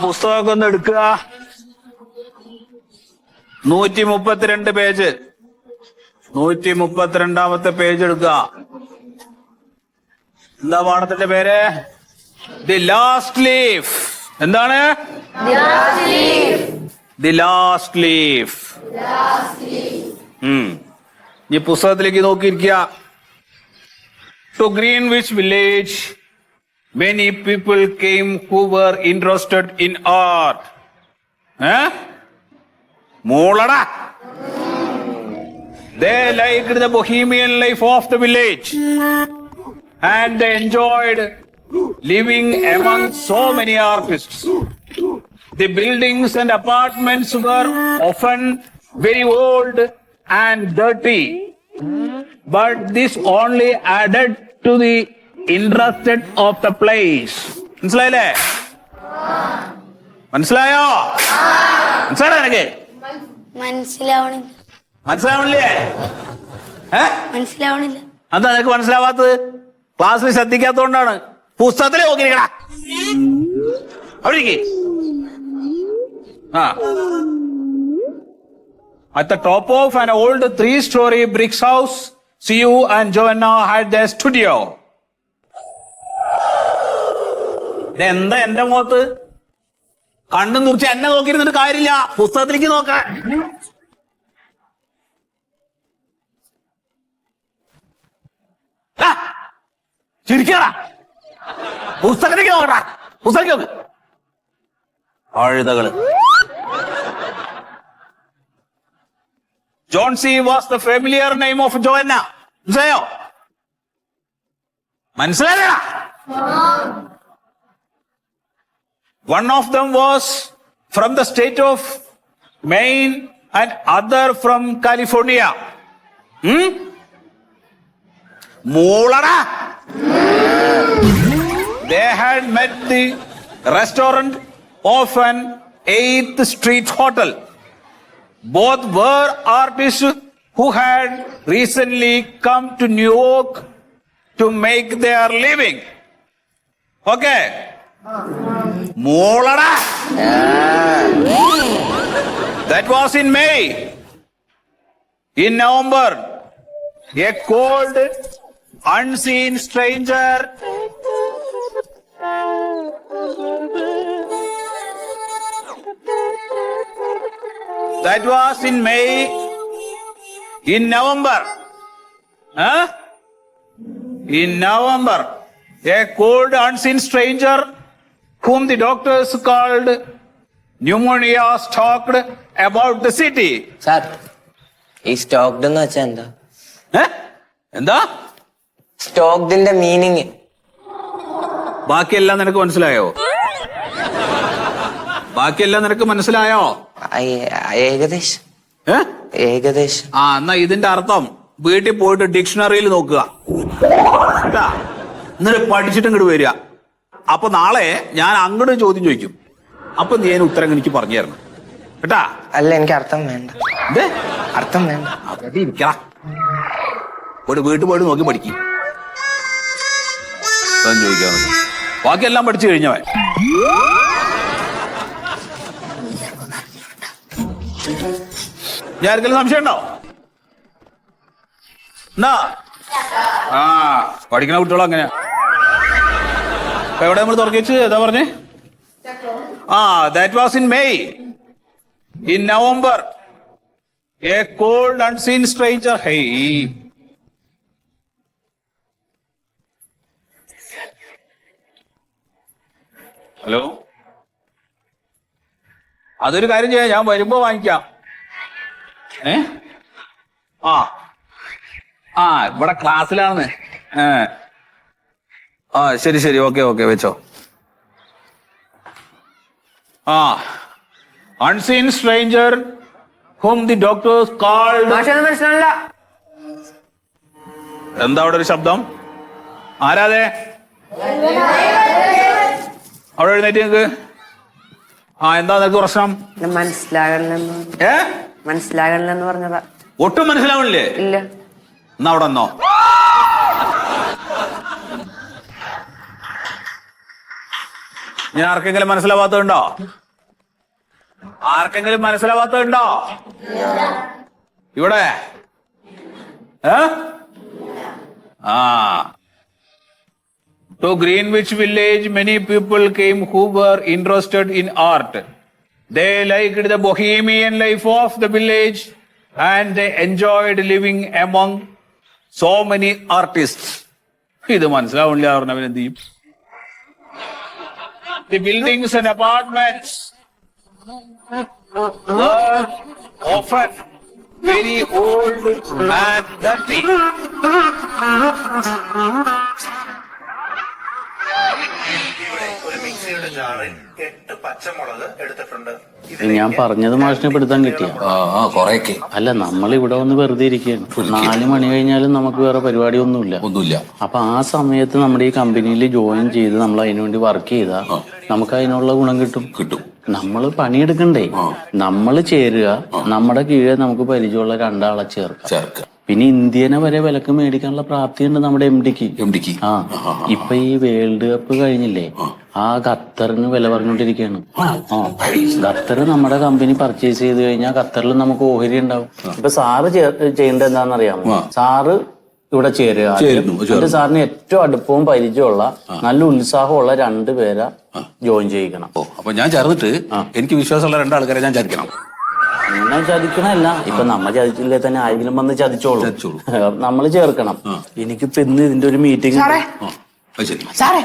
പുസ്തകമൊക്കെ ഒന്ന് എടുക്കുക. 132 page. 132ാമത്തെ page എടുക്കുക. എന്താ പാഠത്തിന്റെ പേര്? The last leaf. എന്താണ്? The last leaf. ഈ പുസ്തകത്തിലേക്ക് നോക്കിയിരിക്കുക. To Greenwich village many people came who were interested in art. Moolada. They liked the bohemian life of the village and they enjoyed living among so many artists. The buildings and apartments were often very old and dirty, but this only added to the interested of the place. മനസ്സിലായില്ലേ? മനസ്സിലായോ? മനസ്സിലായോ? മനസ്സിലാവണില്ലേ? മനസ്സിലാവണില്ല. എന്താ നിനക്ക് മനസ്സിലാവാത്തത്? ക്ലാസ്സിൽ ശ്രദ്ധിക്കാത്തോണ്ടാണ്. പുസ്തകത്തിലെ നോക്കിയിരിക്കടാ. അവിടെ At the top of an old 3-story brick house, Siu and Joanna had their studio. എന്താ എന്റെ മുഖത്ത് കണ്ണും തുറച്ച് എന്നെ നോക്കിയിരുന്നിട്ട് കാര്യമില്ല, പുസ്തകത്തിലേക്ക് നോക്കാൻ. ചിരിക്കടാ, പുസ്തകത്തിലേക്ക് നോക്കടാ. പുസ്തകം നോക്ക്. അഴുതകള്. Johnsy was the familiar name of Joanna. മനസ്സിലായോ? മനസ്സിലായോ? One of them was from the state of Maine and other from California. Moolada. They had met the restaurant of an 8th Street hotel. Both were artists who had recently come to New York to make their living. Okay. Moolada. That was in May. In November, a cold, unseen stranger that was in May. In November, in November, a cold, unseen stranger whom the doctors called pneumonia stalked about the city. Sir, ഈ stoked എന്ന് വെച്ചാ എന്താ? എന്താ സ്റ്റോക്ഡിന്റെ meaning? ബാക്കിയെല്ലാം നിനക്ക് മനസ്സിലായോ? ബാക്കിയെല്ലാം നിനക്ക് മനസ്സിലായോ? ഏകദേശം. ഏകദേശം. എന്നാ ഇതിന്റെ അർത്ഥം വീട്ടിൽ പോയിട്ട് ഡിക്ഷണറിയിൽ നോക്കുക കേട്ടാ. എന്നിട്ട് പഠിച്ചിട്ട് ഇങ്ങോട്ട് വരിക. അപ്പൊ നാളെ ഞാൻ അങ്ങോട്ട് ചോദ്യം ചോദിക്കും. അപ്പൊ നീ അതിന് ഉത്തരം എനിക്ക് പറഞ്ഞു തരണം കേട്ടാ. അല്ല, എനിക്ക് അർത്ഥം വേണ്ട. അർത്ഥം വേണ്ട. അവിടെ ഇരിക്കടാ. ഒരു വീട്ടിൽ പോയിട്ട് നോക്കി പഠിക്കും. ചോദിക്കാന്ന് ബാക്കിയെല്ലാം പഠിച്ചു കഴിഞ്ഞവൻ. ഞാൻ ആർക്കെങ്കിലും സംശയം ഉണ്ടോ? എന്നാ പഠിക്കണ കുട്ടികളും അങ്ങനെയാ. എവിടെ നമ്മൾ തുറക്കിച്ച് ഏതാ പറഞ്ഞേ? that was in May. In November, a cold, unseen stranger. Hey. Hello, അതൊരു കാര്യം ചെയ്യാം, ഞാൻ വരുമ്പോ വാങ്ങിക്കാം. ഇവിടെ ക്ലാസ്സിലാണെന്ന്. ശരി ശരി, ഓക്കെ ഓക്കെ, വെച്ചോ. unseen stranger whom the doctors called. മനസ്സിലാവില്ല. എന്താ അവിടെ ഒരു ശബ്ദം? ആരാതെ? അവിടെ എഴുന്നേറ്റ് നിങ്ങക്ക്. എന്താ നിനക്ക് പ്രശ്നം? മനസ്സിലാകണില്ലെന്ന് പറഞ്ഞതാ. ഒട്ടും മനസ്സിലാവണില്ലേ? ഇല്ല. എന്നാ അവിടെ വന്നോ. ഞാൻ ആർക്കെങ്കിലും മനസ്സിലാവാത്തതുണ്ടോ? ആർക്കെങ്കിലും മനസ്സിലാവാത്തതുണ്ടോ ഇവിടെ? To Greenwich Village, many people came who were interested in art. They liked the bohemian life of the village and they enjoyed living among so many artists. ഇത് മനസ്സിലാവില്ല പറഞ്ഞവൻ എന്ത് ചെയ്യും? The buildings and apartments were often very old and dirty. ഞാൻ പറഞ്ഞത് മാഷിനെ പെടുത്താൻ കിട്ടിയ കൊറേയൊക്കെ അല്ല, നമ്മൾ ഇവിടെ വന്ന് വെറുതെ ഇരിക്കുകയാണ്. 4 മണി കഴിഞ്ഞാലും നമുക്ക് വേറെ പരിപാടി ഒന്നുമില്ല. അപ്പൊ ആ സമയത്ത് നമ്മുടെ ഈ കമ്പനിയിൽ ജോയിൻ ചെയ്ത് നമ്മൾ അതിനുവേണ്ടി വർക്ക് ചെയ്താൽ നമുക്ക് അതിനുള്ള ഗുണം കിട്ടും. നമ്മൾ പണിയെടുക്കണ്ടേ? നമ്മൾ ചേരുക, നമ്മുടെ കീഴെ നമുക്ക് പരിചയമുള്ള 2 ആളെ ചേർക്കുക. പിന്നെ ഇന്ത്യനെ വരെ വിലക്ക് മേടിക്കാനുള്ള പ്രാപ്തിയുണ്ട് നമ്മുടെ എം ഡിക്ക്. ആ ഇപ്പൊ ഈ വേൾഡ് കപ്പ് കഴിഞ്ഞില്ലേ, ആ ഖത്തറിന് വില പറഞ്ഞോണ്ടിരിക്കുകയാണ്. ഖത്തർ നമ്മുടെ കമ്പനി പർച്ചേസ് ചെയ്ത് കഴിഞ്ഞാൽ ഖത്തറിൽ നമുക്ക് ഓഹരി ഉണ്ടാവും. ഇപ്പൊ സാറ് ചെയ്യേണ്ടത് എന്താണെന്നറിയാമോ? സാറ് ഇവിടെ ചേരുക. എന്നിട്ട് സാറിന് ഏറ്റവും അടുപ്പവും പരിചയമുള്ള നല്ല ഉത്സാഹമുള്ള 2 പേരെ ജോയിൻ ചെയ്യിക്കണം. അപ്പൊ ഞാൻ ചേർന്നിട്ട് എനിക്ക് വിശ്വാസമുള്ള 2 ആൾക്കാരെ ഞാൻ ചതിക്കണം. അങ്ങനെ ചതിക്കണല്ല, ഇപ്പൊ നമ്മ ചതിച്ചില്ലേ തന്നെ ആരെങ്കിലും വന്ന് ചതിച്ചോളൂ. നമ്മള് ചേർക്കണം. എനിക്കിപ്പോ ഇന്ന് ഇതിന്റെ ഒരു മീറ്റിംഗ്. സാറേ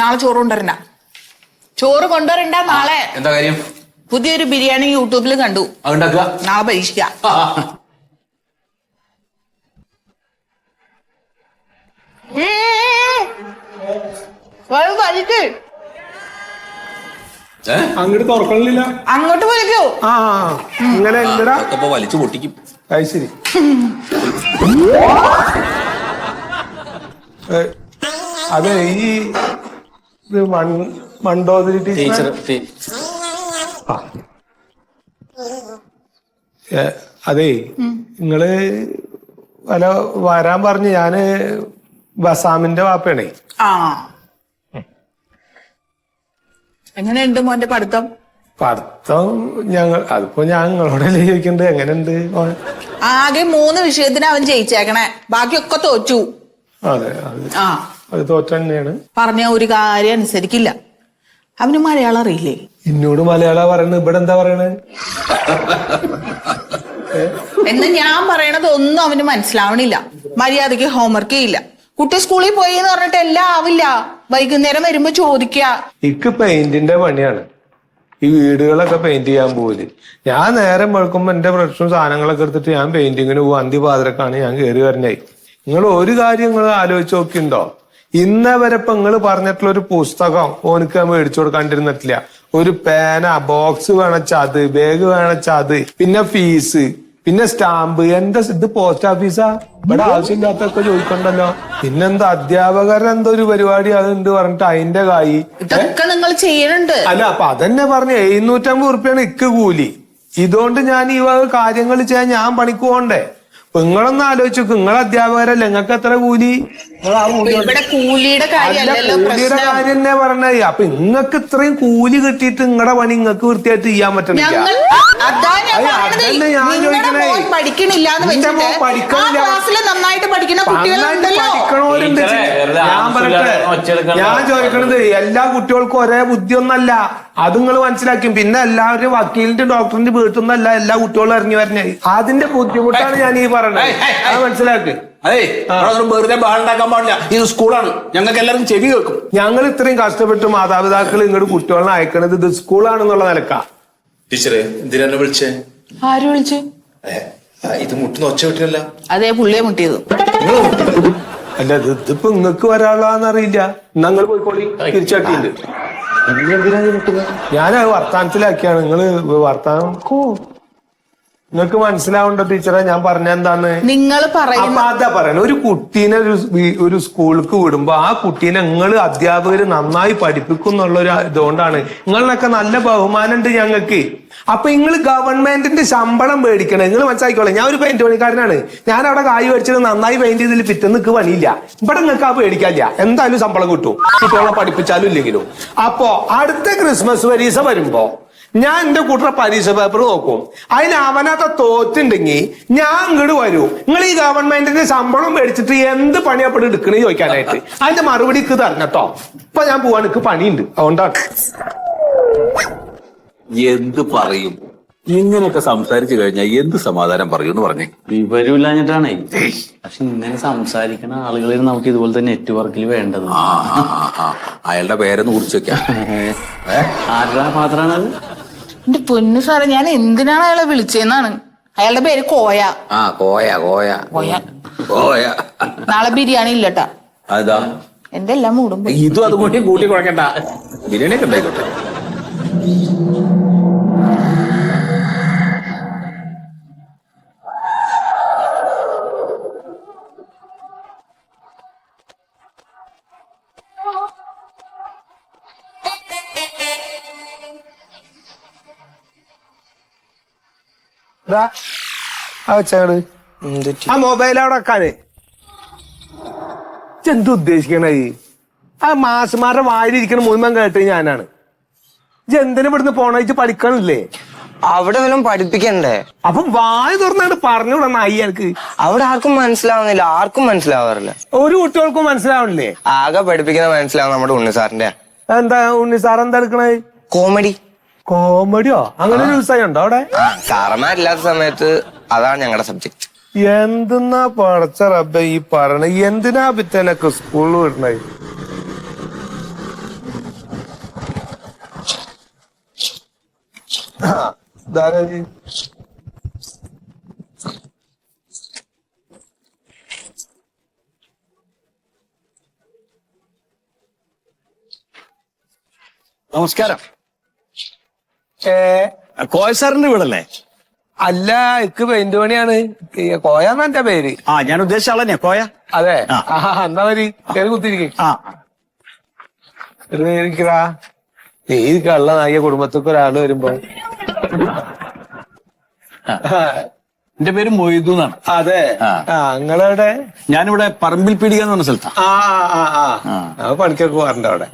നാളെ ചോറ് കൊണ്ടുവരണ്ട. ചോറ് കൊണ്ടുവരണ്ട നാളെ. എന്താ കാര്യം? പുതിയൊരു ബിരിയാണി യൂട്യൂബിൽ കണ്ടു, നാളെ പരീക്ഷിക്കാം. അങ്ങോട്ട് തുറക്കണില്ല. അങ്ങോട്ട് വിളിക്കൂ. ആ ഇങ്ങനെ എന്തിനാ വലിച്ചു പൊട്ടിക്കും. അത് ശരി. അതെ, ഈ മണ്ടോദരി ടീച്ചർ. അതെ, നിങ്ങള് വല്ല വരാൻ പറഞ്ഞു. ഞാന് ബസാമിന്റെ വാപ്പയാണേ. ആ എങ്ങനെയുണ്ട് മോന്റെ പഠിത്തം? അതിപ്പോ ഞാൻ നിങ്ങളോടല്ലേ ചോദിക്കണ്ട്, എങ്ങനെയുണ്ട്? ആകെ 3 വിഷയത്തിന് അവൻ ജയിച്ചേക്കണേ, ബാക്കിയൊക്കെ തോറ്റു. അതെ, അത് തോറ്റ തന്നെയാണ്. പറഞ്ഞ ഒരു കാര്യം അനുസരിക്കില്ല. അവന് മലയാളം അറിയില്ലേ? എന്നോട് മലയാളം പറയണത്. ഇവിടെ എന്താ പറയണേ? എന്ന് ഞാൻ പറയണത് ഒന്നും അവന് മനസ്സിലാവണില്ല. മര്യാദക്ക് ഹോംവർക്ക് ചെയ്യില്ല. കുട്ടി സ്കൂളിൽ പോയി എന്ന് പറഞ്ഞിട്ട് എല്ലാം ആവില്ല. വൈകുന്നേരം വരുമ്പോ ചോദിക്കുക. എനിക്ക് പെയിന്റിന്റെ പണിയാണ്. ഈ വീടുകളൊക്കെ പെയിന്റ് ചെയ്യാൻ പോവില്ല. ഞാൻ നേരം വെളുക്കുമ്പോ എന്റെ ബ്രഷും സാധനങ്ങളൊക്കെ എടുത്തിട്ട് ഞാൻ പെയിന്റിങ്ങിന് പോകും. അന്തിപാതിരക്കാണ് ഞാൻ കയറി വരണേ. നിങ്ങൾ ഒരു കാര്യം നിങ്ങൾ ആലോചിച്ച് നോക്കിണ്ടോ? ഇന്നേ വരെ ഇപ്പൊ നിങ്ങൾ പറഞ്ഞിട്ടുള്ള ഒരു പുസ്തകം ഓനിക്ക് ഞാൻ മേടിച്ചു കൊടുക്കാണ്ടിരുന്നിട്ടില്ല. ഒരു പേന, ബോക്സ് വേണച്ചാത്, ബാഗ് വേണച്ചാത്, പിന്നെ ഫീസ്, പിന്നെ സ്റ്റാമ്പ്. എന്താ ഇത് പോസ്റ്റ് ഓഫീസാ? ഇവിടെ ആവശ്യമില്ലാത്തൊക്കെ ചോദിക്കണ്ടല്ലോ. പിന്നെന്താ അധ്യാപകരെന്തോ ഒരു പരിപാടി അതുണ്ട് പറഞ്ഞിട്ട് അതിന്റെ കായി. ഇതൊക്കെ നിങ്ങൾ ചെയ്യണുണ്ട്. അല്ല, അപ്പൊ അതന്നെ പറഞ്ഞ 750 ഉറുപ്പിയാണ് ഇക്ക് കൂലി. ഇതുകൊണ്ട് ഞാൻ ഈ വക കാര്യങ്ങൾ ചെയ്യാൻ ഞാൻ പണിക്ക് പോകണ്ടേ? നിങ്ങളൊന്ന് ആലോചിച്ചു, നിങ്ങൾ അധ്യാപകരല്ലേ, നിങ്ങൾക്ക് എത്ര കൂലി? ഇവിടെ കൂലിയുടെ കൂലിയുടെ കാര്യം തന്നെ പറഞ്ഞത്. അപ്പൊ നിങ്ങൾക്ക് ഇത്രയും കൂലി കിട്ടിയിട്ട് നിങ്ങളുടെ പണി നിങ്ങൾക്ക് വൃത്തിയായിട്ട് ചെയ്യാൻ പറ്റണില്ല. പഠിക്കണോരുണ്ട്. ഞാൻ പറയട്ടെ, ഞാൻ ചോദിക്കണത് എല്ലാ കുട്ടികൾക്കും ഒരേ ബുദ്ധിയൊന്നല്ല. അത് നിങ്ങൾ മനസ്സിലാക്കും. പിന്നെ എല്ലാവരും വക്കീലിന്റെ ഡോക്ടറിന്റെ വീട്ടിൽ നിന്നല്ല എല്ലാ കുട്ടികളും ഇറങ്ങി വരണേ. അതിന്റെ ബുദ്ധിമുട്ടാണ് ഞാൻ ഈ പറയണത്. അത് മനസ്സിലാക്ക്. അതെ, വെറുതെ ബഹളുണ്ടാക്കാൻ പാടില്ല. ഇത് സ്കൂളാണ്, ഞങ്ങൾക്ക് എല്ലാവരും ചെവി കേൾക്കും. ഞങ്ങൾ ഇത്രയും കഷ്ടപ്പെട്ട് മാതാപിതാക്കൾ ഇങ്ങോട്ട് കുട്ടികളെ അയക്കണത് ഇത് സ്കൂളാണെന്നുള്ള നിലക്കാ. ടീച്ചറെ എന്തിനാ വിളിച്ചേ? ആര് വിളിച്ചു? ഇത് മുട്ടുന്ന ഒച്ച വിട്ടില്ല. അതേ പുള്ളിയെ മുട്ടിയത്. അല്ല, ഇതിപ്പോ നിങ്ങക്ക് വരാനുള്ളതെന്നറിയില്ല. ഞങ്ങൾ പോയിക്കോളി, തിരിച്ചാക്കിണ്ട്. ഞാനത് വർത്താനത്തിലാക്കിയാണ്. നിങ്ങള് വർത്താനം നിങ്ങൾക്ക് മനസ്സിലാവണ്ടോ ടീച്ചറെ ഞാൻ പറഞ്ഞ എന്താന്ന്? നിങ്ങൾ പറയുന്ന അപ്പൊ അതാ പറയണ, ഒരു കുട്ടീനെ ഒരു സ്കൂളിലേക്ക് വിടുമ്പോ ആ കുട്ടീനെ നിങ്ങൾ അധ്യാപകര് നന്നായി പഠിപ്പിക്കും എന്നുള്ള ഒരു ഇതുകൊണ്ടാണ്. നിങ്ങളിനൊക്കെ നല്ല ബഹുമാനം ഉണ്ട് ഞങ്ങൾക്ക്. അപ്പൊ നിങ്ങൾ ഗവൺമെന്റിന്റെ ശമ്പളം മേടിക്കണം. നിങ്ങൾ മനസ്സിലാക്കിക്കോളെ, ഞാൻ ഒരു പെയിന്റ് പണിക്കാരനാണ്. ഞാൻ അവിടെ കായ് മേടിച്ചത് നന്നായി പെയിന്റ് ചെയ്തതിൽ പിറ്റേന്ന് നിൽക്ക് പണിയില്ല. ഇവിടെ നിങ്ങൾക്ക് ആ പേടിക്കാനില്ല, എന്തായാലും ശമ്പളം കിട്ടും, കുട്ടികളെ പഠിപ്പിച്ചാലും ഇല്ലെങ്കിലും. അപ്പോ അടുത്ത ക്രിസ്മസ് പരീക്ഷ വരുമ്പോ ഞാൻ എന്റെ കൂട്ടറെ പരീക്ഷ പേപ്പർ നോക്കും. അതിന് അവനകത്ത് തോറ്റുണ്ടെങ്കിൽ ഞാൻ ഇങ്ങോട്ട് വരൂ. നിങ്ങൾ ഈ ഗവൺമെന്റിന്റെ ശമ്പളം മേടിച്ചിട്ട് എന്ത് പണിയപ്പെട്ട് എടുക്കണേ ചോദിക്കാനായിട്ട്. അതിന്റെ മറുപടി ഇക്ക് തരണട്ടോ. ഇപ്പൊ ഞാൻ പോവാൻ എനിക്ക് പണിയുണ്ട്, അതുകൊണ്ടാണ്. എന്ത് പറയും? ഇങ്ങനെയൊക്കെ സംസാരിച്ചു കഴിഞ്ഞാൽ എന്ത് സമാധാനം പറയും എന്ന് പറഞ്ഞേ. വിവരമില്ലാഞ്ഞിട്ടാണേ. പക്ഷെ ഇങ്ങനെ സംസാരിക്കുന്ന ആളുകളിൽ നമുക്ക് ഇതുപോലത്തെ നെറ്റ്വർക്കിൽ വേണ്ടത്. അയാളുടെ പേരൊന്ന് കുറിച്ച് വെക്കാം. ആരുടെ പാത്രാണത്? എന്റെ പൊന്നു സാറേ, ഞാൻ എന്തിനാണ് അയാളെ വിളിച്ചതെന്നാണ്. അയാളുടെ പേര് കോയ. കോയ കോയ കോയ. കോയ. നാളെ ബിരിയാണി ഇല്ലട്ടാ. അതാ എന്റെ എല്ലാം മൂടും. ഇതും അതുകൊണ്ട് കൂട്ടി കുഴക്കണ്ട, ബിരിയാണി ഒക്കെ ഉണ്ടായിക്കോട്ടെ. വെച്ചാണ് ആ മൊബൈൽ അവിടെ വെക്കാന്. എന്ത് ഉദ്ദേശിക്കണേ? ആ മാഷുമാരുടെ വായിലിരിക്കണ മുഴുവൻ കേട്ട് ഞാനാണ്. എന്തിനു ഇവിടുന്ന് പോണേച്ച് പഠിക്കണില്ലേ? അവിടെ വല്ലതും പഠിപ്പിക്കണ്ടേ? അപ്പൊ വായ തുറന്നാണ് പറഞ്ഞുവിടണം അയ്യർക്ക്. അവിടെ ആർക്കും മനസ്സിലാവുന്നില്ല, ആർക്കും മനസ്സിലാവാറില്ല. ഒരു കുട്ടികൾക്കും മനസ്സിലാവണില്ലേ? ആകെ പഠിപ്പിക്കുന്ന മനസ്സിലാവും നമ്മുടെ ഉണ്ണി സാറിന്റെ. എന്താ ഉണ്ണി സാർ എന്താ എടുക്കണേ? കോമഡി. കോമഡിയോ? അങ്ങനെ ഒരു ദിവസം ഉണ്ടോ അവിടെ? സാറന്മാരില്ലാത്ത സമയത്ത് അതാണ് ഞങ്ങളുടെ സബ്ജക്ട്. എന്തെന്നാ പടച്ച റബ്ബേ ഈ പറയണ? എന്തിനാ പിറ്റേനൊക്കെ സ്കൂളിൽ വിടണേ? നമസ്കാരം. കോയ സാറിന്റെ വീടല്ലേ? അല്ല, എനിക്ക് പെയിന്റ് പണിയാണ്. കോയാന്ന് എന്റെ പേര്. ഞാൻ ഉദ്ദേശിച്ച ആളെന്നെയാ കോയ. അതെ. എന്താ മതി കയറി കുത്തിരിക്കും. ഈ കള്ള നായ കുടുംബത്തൊക്കെ ഒരാള് വരുമ്പോ. എന്റെ പേര് മൊയ്തു എന്നാണ്. അതെ. നിങ്ങളെവിടെ? ഞാനിവിടെ പറമ്പിൽ പീടിക എന്ന് പറഞ്ഞ സ്ഥലത്താ. പണിക്കൊക്കെ പോകാറുണ്ട് അവിടെ.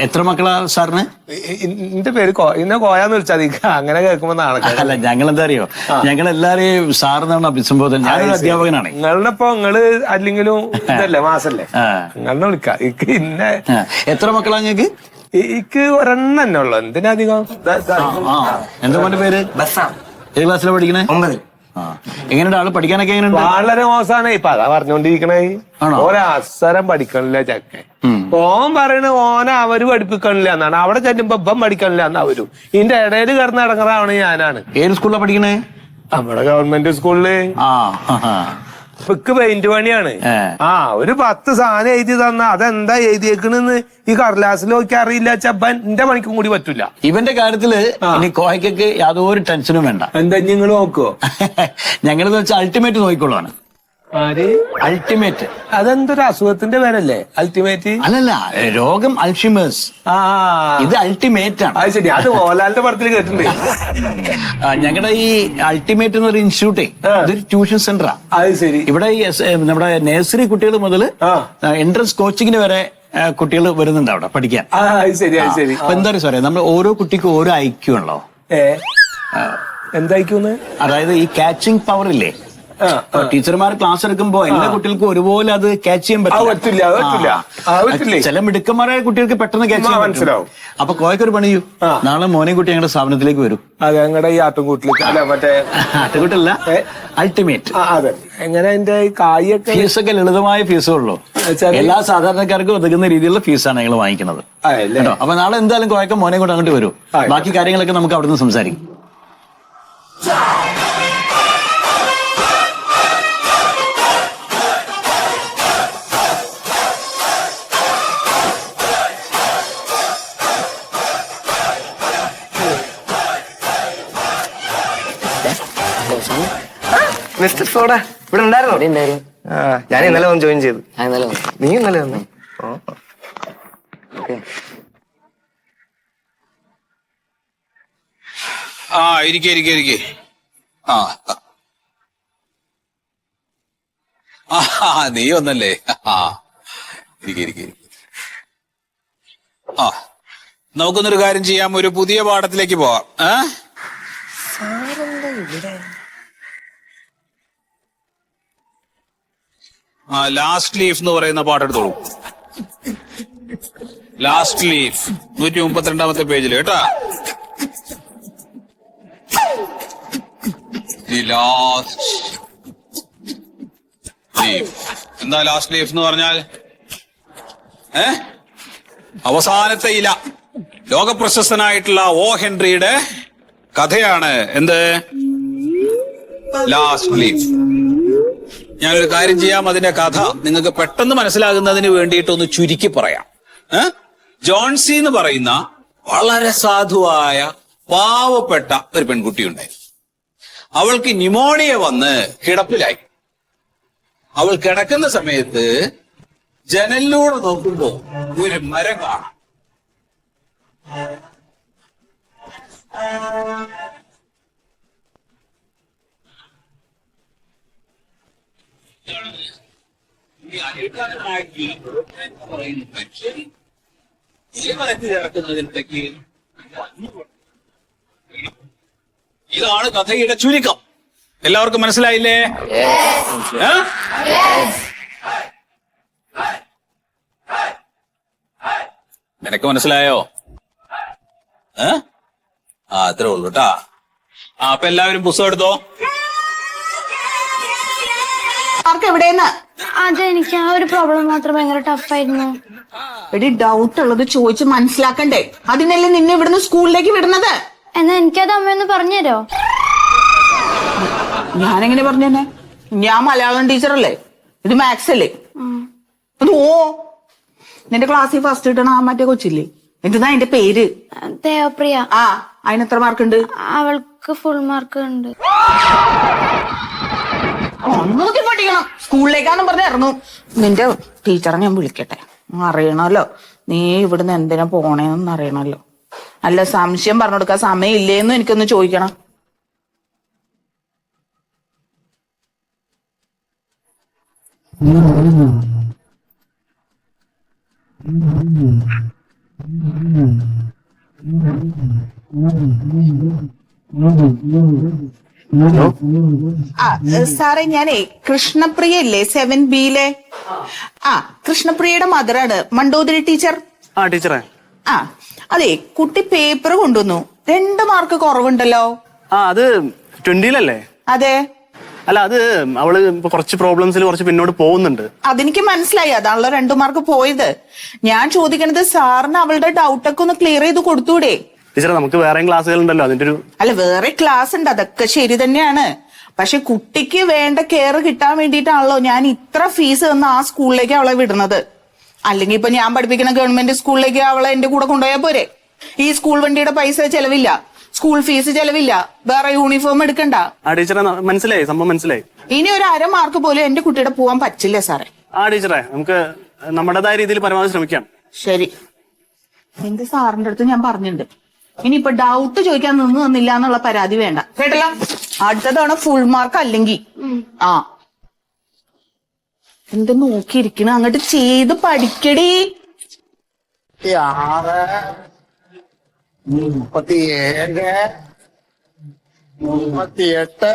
എത്ര മക്കളാ സാറിന്? എന്റെ പേര് ഇന്നെ കോയാന്ന് വിളിച്ചാൽ അങ്ങനെ കേൾക്കുമ്പോ നാളെ. അല്ല, ഞങ്ങൾ എന്താ അറിയോ, ഞങ്ങൾ എല്ലാരെയും സാറിനാണ് അഭിസംബോധന. ഞാനൊരു അധ്യാപകനാണ്. നിങ്ങളിപ്പോ നിങ്ങള് അല്ലെങ്കിലും ഇതല്ലേ മാസല്ലേ, നിങ്ങളെ വിളിക്കാം. ഇന്നെ എത്ര മക്കളാ ഞങ്ങക്ക്? ഇക്ക് ഒരെണ്ണം തന്നെ ഉള്ളു. എന്തിനധികം? എന്താ മോന്റെ പേര്? ബസ്സാണ്. ഏത് ക്ലാസ്സിലാ പഠിക്കണേ? 9. എങ്ങനെയുണ്ട് ആള്? പഠിക്കാനൊക്കെ എങ്ങനെയുണ്ട്? വളരെ മോശമാണ്. ഇപ്പൊ അതാ പറഞ്ഞോണ്ടിരിക്കണേ. ഒരവസരം പഠിക്കണില്ല ചക്കൻ. ഓൻ പറയണ ഓനെ അവര് പഠിപ്പിക്കണില്ല എന്നാണ്. അവിടെ ചെല്ലുമ്പോ ഇപ്പം പഠിക്കണില്ല എന്ന് അവരും. ഇതിന്റെ ഇടയിൽ കിടന്ന് ഇടങ്ങറാവണ ഞാനാണ്. ഏത് സ്കൂളിലാ പഠിക്കണേ? നമ്മുടെ ഗവൺമെന്റ് സ്കൂളില്. ഇക്ക് പെയിന്റ് പണിയാണ്. ഒരു 10 സാധനം എഴുതി തന്ന അതെന്താ എഴുതിയേക്കണെന്ന് ഈ കടലാസിൽ നോക്കി അറിയില്ല. ചപ്പൻ എന്റെ പണിക്കും കൂടി പറ്റൂല. ഇവന്റെ കാര്യത്തില് ഇനി കോയക്കൊക്കെ യാതൊരു ടെൻഷനും വേണ്ട. എന്താ നിങ്ങൾ നോക്കുവോ? ഞങ്ങളെന്ന് വെച്ചാൽ അൾട്ടിമേറ്റ് നോക്കിക്കോളാണ്. അൾട്ടിമേറ്റ് അതെന്തൊരു അസുഖത്തിന്റെ പേരല്ലേ അൾട്ടിമേറ്റ്? അല്ലല്ല, രോഗം അൾഷിമേഴ്സ്. ഇത് അൾട്ടിമേറ്റ് ആണ്. അത് ശരി. അത് മോഹൻലാലിന്റെ പടത്തിൽ കേട്ടിട്ടുണ്ട്. ഞങ്ങളുടെ ഈ അൾട്ടിമേറ്റ് എന്ന് പറയുന്ന ഇൻസ്റ്റിറ്റ്യൂട്ടേ ഇതൊരു ട്യൂഷൻ സെന്ററാ. അത് ശരി. ഇവിടെ ഈ നമ്മുടെ നഴ്സറി കുട്ടികൾ മുതൽ എൻട്രൻസ് കോച്ചിങ്ങിന് വരെ കുട്ടികൾ വരുന്നുണ്ട് അവിടെ പഠിക്കാൻ. ശരി ശരി. അപ്പൊ എന്താ പറയാ സാറേ, നമ്മൾ ഓരോ കുട്ടിക്കും ഓരോ ഐക്യു ഉള്ളോ? എന്തായിക്കൂന്ന്? അതായത് ഈ ക്യാച്ചിങ് പവർ ഇല്ലേ, ടീച്ചർമാർ ക്ലാസ് എടുക്കുമ്പോ എല്ലാ കുട്ടികൾക്കും ഒരുപോലെ അത് ക്യാച്ച് ചെയ്യാൻ പറ്റില്ല. ചില മിടുക്കന്മാരായ കുട്ടികൾക്ക് പെട്ടെന്ന് ക്യാച്ച് ചെയ്യാൻ മനസ്സിലാവും. അപ്പൊ കോയക്കൊരു പണിയൂ, നാളെ മോനെ കുട്ടി ഞങ്ങളുടെ സ്ഥാപനത്തിലേക്ക് വരും. അതെ, ഞങ്ങളുടെ ഈ ആട്ടുംകൂട്ടിലേക്ക്. അല്ല, മറ്റേ ആട്ടുകൂട്ടല്ല, അൾട്ടിമേറ്റ്. അതെ. എങ്ങനെ അതിന്റെ കായൊക്കെ? ഫീസൊക്കെ ലളിതമായ ഫീസേ ഉള്ളൂ. എല്ലാ സാധാരണക്കാർക്കും ഒതുങ്ങുന്ന രീതിയിലുള്ള ഫീസാണ് ഞങ്ങൾ വാങ്ങിക്കുന്നത്. അപ്പൊ നാളെ എന്തായാലും കോയക്ക മോനെ കൊണ്ട് അങ്ങോട്ട് വരും. ബാക്കി കാര്യങ്ങളൊക്കെ നമുക്ക് അവിടെ നിന്ന് സംസാരിക്കും. മിസ്റ്റർ സോഡ ഇവിടെ ഉണ്ടായിരുന്നോ? ആ ഞാൻ ഇന്നലെ വന്ന് ജോയിൻ ചെയ്തു. നീ ഇന്നലെ വന്നു? ആ ഇരിക്കെ. ആ നീ വന്നല്ലേ? ആ ഇരിക്കെ. ആ നമുക്കൊന്നൊരു കാര്യം ചെയ്യാം, ഒരു പുതിയ പാഠത്തിലേക്ക് പോവാം. ലാസ്റ്റ് ലീഫ് എന്ന് പറയുന്ന പാട്ടെടുത്തോളൂ. ലാസ്റ്റ് ലീഫ് 132ാമത്തെ പേജിൽ കേട്ടാ. ലാസ്റ്റ് ലീഫ് എന്താ ലാസ്റ്റ് ലീഫ് എന്ന് പറഞ്ഞാൽ? അവസാനത്തെ ഇല. ലോകപ്രശസ്തനായിട്ടുള്ള ഓ ഹെൻറിയുടെ കഥയാണ് എന്ത്? Last leaf. ഞാനൊരു കാര്യം ചെയ്യാം, അതിന്റെ കഥ നിങ്ങൾക്ക് പെട്ടെന്ന് മനസ്സിലാകുന്നതിന് വേണ്ടിയിട്ടൊന്ന് ചുരുക്കി പറയാം. ജോൺസി എന്ന് പറയുന്ന വളരെ സാധുവായ പാവപ്പെട്ട ഒരു പെൺകുട്ടി ഉണ്ടായി. അവൾക്ക് ന്യൂമോണിയ വന്ന് കിടപ്പിലായി. അവൾ കിടക്കുന്ന സമയത്ത് ജനലിലൂടെ നോക്കുമ്പോ ഒരു മരം കാണാം. ഈ അനിൽക്കാരനായിട്ടുള്ള പറയുന്ന മനുഷ്യൻ ഇലമരത്തിൽ ഇറക്കുന്നതിനിടയ്ക്ക് ഇതാണ് കഥയുടെ ചുരുക്കം. എല്ലാവർക്കും മനസ്സിലായില്ലേ? നിനക്ക് മനസ്സിലായോ? അത്രേ ഉള്ളൂ കേട്ടാ. അപ്പൊ എല്ലാവരും പുസ്തകം എടുത്തോ. എവിടെയെന്ന്? അതെനിക്ക് ആ ഒരു പ്രോബ്ലം മാത്രം ഭയങ്കര ടഫായിരുന്നു. എടി ഡൗട്ട് ഉള്ളത് ചോദിച്ച് മനസ്സിലാക്കണ്ടേ? അതിനല്ലേ നിന്നെ ഇവിടുന്ന് സ്കൂളിലേക്ക് വിടുന്നത്. എന്നാ എനിക്കത് അമ്മയൊന്ന് പറഞ്ഞുതരോ? ഞാനെങ്ങനെ പറഞ്ഞേ? ഞാൻ മലയാളം ടീച്ചറല്ലേ, ഇത് മാത്സ് അല്ലേ. അത് നിന്റെ ക്ലാസ്സിൽ ഫസ്റ്റ് കിട്ടണ ആ മറ്റേ കൊച്ചില്ലേ, എന്തെന്നാ അതിന്റെ പേര്? ദേവപ്രിയ. ആ അതിന് എത്ര മാർക്ക് ഉണ്ട്? അവൾക്ക് ഫുൾ മാർക്ക് ഉണ്ട്. നോക്കി പഠിക്കണം. സ്കൂളിലേക്കാന്നും പറഞ്ഞ് ഇറങ്ങും. നിന്റെ ടീച്ചറെ ഞാൻ വിളിക്കട്ടെ, അറിയണല്ലോ നീ ഇവിടുന്ന് എന്തിനാ പോണേന്ന് അറിയണല്ലോ. അല്ല സംശയം പറഞ്ഞു കൊടുക്കാൻ സമയം ഇല്ലേന്നും എനിക്കൊന്ന് ചോദിക്കണം. സാറേ ഞാനേ കൃഷ്ണപ്രിയ ഇല്ലേ 7Bയിലെ? കൃഷ്ണപ്രിയയുടെ മദറാണ് മണ്ടോദരി ടീച്ചർ. ടീച്ചറെ. അതെ കുട്ടി പേപ്പർ കൊണ്ടുവന്നു, 2 മാർക്ക് കുറവുണ്ടല്ലോ. അത് 20-ലല്ലേ? അതെ. അല്ല അത് അവള് ഇപ്പൊ കുറച്ച് പ്രോബ്ലംസിൽ കുറച്ച് പിന്നോട്ട് പോകുന്നുണ്ട്. അതെനിക്ക് മനസ്സിലായി, അതാണല്ലോ 2 മാർക്ക് പോയത്. ഞാൻ ചോദിക്കണത് സാറിന് അവളുടെ ഡൗട്ടൊക്കെ ഒന്ന് ക്ലിയർ ചെയ്ത് കൊടുത്തൂടെ? ടീച്ചറെ നമുക്ക് വേറെ ക്ലാസ്സുകൾ ഉണ്ടല്ലോ, അതിന്റെ ഒരു അല്ല വേറെ ക്ലാസ് ഉണ്ട്, അതൊക്കെ ശരി തന്നെയാണ്. പക്ഷെ കുട്ടിക്ക് വേണ്ട കെയർ കിട്ടാൻ വേണ്ടിയിട്ടാണല്ലോ ഞാൻ ഇത്ര ഫീസ് തന്ന ആ സ്കൂളിലേക്ക് അവളെ വിടുന്നത്. അല്ലെങ്കിൽ ഇപ്പൊ ഞാൻ പഠിപ്പിക്കുന്ന ഗവൺമെന്റ് സ്കൂളിലേക്ക് അവളെ എന്റെ കൂടെ കൊണ്ടുപോയാൽ പോരെ? ഈ സ്കൂൾ വണ്ടിയുടെ പൈസ ചെലവില്ല, സ്കൂൾ ഫീസ് ചെലവില്ല, വേറെ യൂണിഫോം എടുക്കണ്ട. ടീച്ചറെ മനസ്സിലായി, സംഭവം മനസ്സിലായി. ഇനി ഒരു 1/2 മാർക്ക് പോലും എന്റെ കുട്ടിയുടെ പോവാൻ പറ്റില്ല സാറേ. ടീച്ചറെ നമുക്ക് നമ്മുടേതായ രീതിയിൽ പരമാവധി ശ്രമിക്കാം. ശരി, എന്റെ സാറിന്റെ അടുത്ത് ഞാൻ പറഞ്ഞിട്ടുണ്ട്, ഇനിയിപ്പൊ ഡൗട്ട് ചോദിക്കാൻ നിന്നില്ല എന്നുള്ള പരാതി വേണ്ട, കേട്ടല്ലോ. അടുത്ത തവണ ഫുൾ മാർക്ക് അല്ലെങ്കിൽ എന്ത് നോക്കിയിരിക്കണ, അങ്ങോട്ട് ചെയ്ത് പഠിക്കടി. 37, 38,